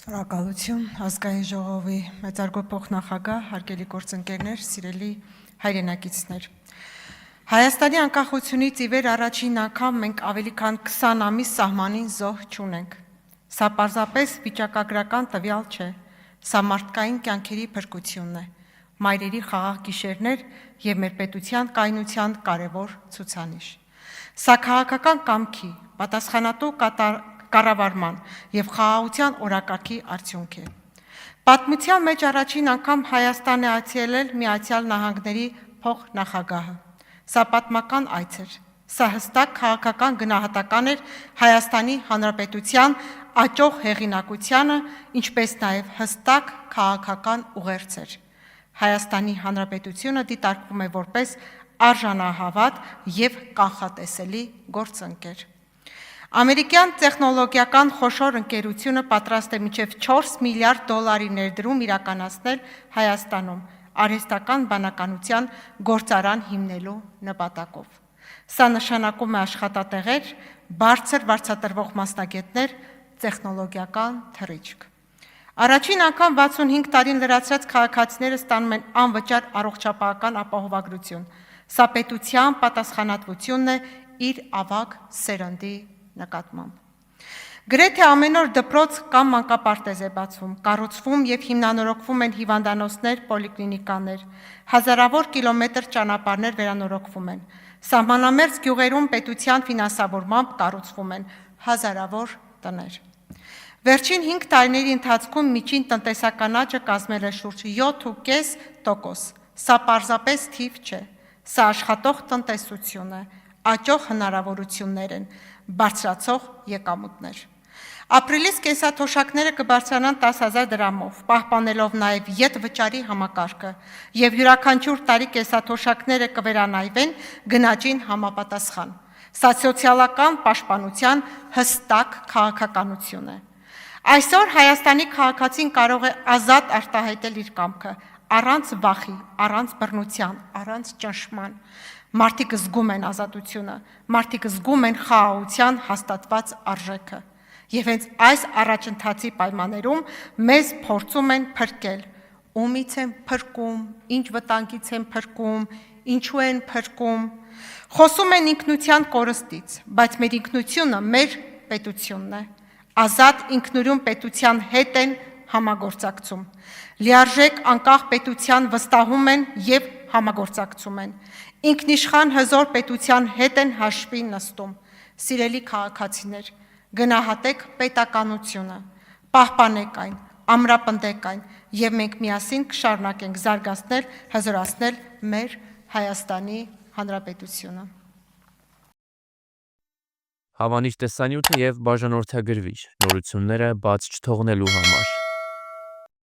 Շնորհակալություն ազգային ժողովի մեծարգո փոխնախագահ, հարգելի գործընկերներ, սիրելի հայրենակիցներ։ Հայաստանի անկախությունից ի վեր առաջին անգամ մենք ավելի քան 20 ամիս սահմանին զոհ չունենք։ Սա պարզապես վիճակագրական տվյալ չէ, սա մարդկային կյանքերի փրկությունն է, մայրերի խաղաղ գիշերներ եւ մեր պետության կայունության կարևոր ցուցանիշ։ Սա քաղաքական կամքի, պատասխանատու կառավարման եւ խաղաղության օրակարգի արդյունք է։ Պատմության մեջ առաջին անգամ Հայաստան է այցելել Միացյալ Նահանգների փոխնախագահը։ Սա պատմական այց էր։ Սա հստակ քաղաքական գնահատական էր Հայաստանի Հանրապետության աճող հեղինակությանը, ինչպես նաև հստակ քաղաքական ուղերձ էր։ Հայաստանի Հանրապետությունը դիտարկվում է որպես արժանահավատ եւ կանխատեսելի գործընկեր։ Ամերիկյան տեխնոլոգիական խոշոր ընկերությունը պատրաստ է մինչև 4 միլիարդ դոլարի ներդրում իրականացնել Հայաստանում արհեստական բանականության գործարան հիմնելու նպատակով։ Սա նշանակում է աշխատատեղեր, բարձր վարձատրվող մասնագետներ, տեխնոլոգիական թռիչք։ Առաջին անգամ 65 տարին լրացրած քաղաքացիները ստանում են անվճար առողջապահական ապահովագրություն։ Սա պետության պատասխանատվությունն է իր ավագ սերնդի նկատմամբ։ Գրեթե ամեն օր դպրոց կամ մանկապարտեզ է բացվում, կառուցվում եւ հիմնանորոգվում են հիվանդանոցներ, պոլիկլինիկաներ, հազարավոր կիլոմետր ճանապարհներ վերանորոգվում են, սահմանամերձ գյուղերում պետության ֆինանսավորմամբ կառուցվում են հազարավոր տներ։ Վերջին 5 տարիների ընթացքում միջին տնտեսական աճը կազմել է շուրջ 7.5%։ Սա պարզապես թիվ չէ, սա աշխատող տնտեսություն է, աճող հնարավորություններ են, բարձրացող եկամուտներ։ Ապրիլից կենսաթոշակները կբարձրանան 10,000 դրամով, պահպանելով նաև ետվճարի համակարգը, եւ յուրաքանչյուր տարի կենսաթոշակները կվերանայվեն գնաճին համապատասխան։ Սա սոցիալական պաշտպանության հստակ քաղաքականություն է։ Այսօր Հայաստանի քաղաքացին կարող է ազատ արտահայտել իր կամքը, առանց վախի, առանց բռնության, առանց ճնշման։ Մարդիկ զգում են ազատությունը, մարդիկ զգում են խաղաղության հաստատված արժեքը։ Եվ հենց այս առաջընթացի պայմաններում մեզ փորձում են փրկել։ Ումից են փրկում, ինչ վտանգից են փրկում, ինչու են փրկում։ Խոսում են ինքնության կորստից, բայց մեր ինքնությունը մեր պետությունն է։ Ազատ ինքնուրույն պետության հետ են համագործակցում։ Լիարժեք անկախ պետության վստահում են եւ համագործակցում են։ Ինքնիշխան հզոր պետության հետ են հաշվի նստում։ Սիրելի քաղաքացիներ, գնահատեք պետականությունը, պահպանեք այն, ամրապնդեք այն, եւ մենք միասին կշարունակենք զարգացնել, հզորացնել մեր Հայաստանի Հանրապետությունը։ Հավանիչ տեսանյութը եւ բաժանորդագրվիչ նորությունները բաց չթողնելու համար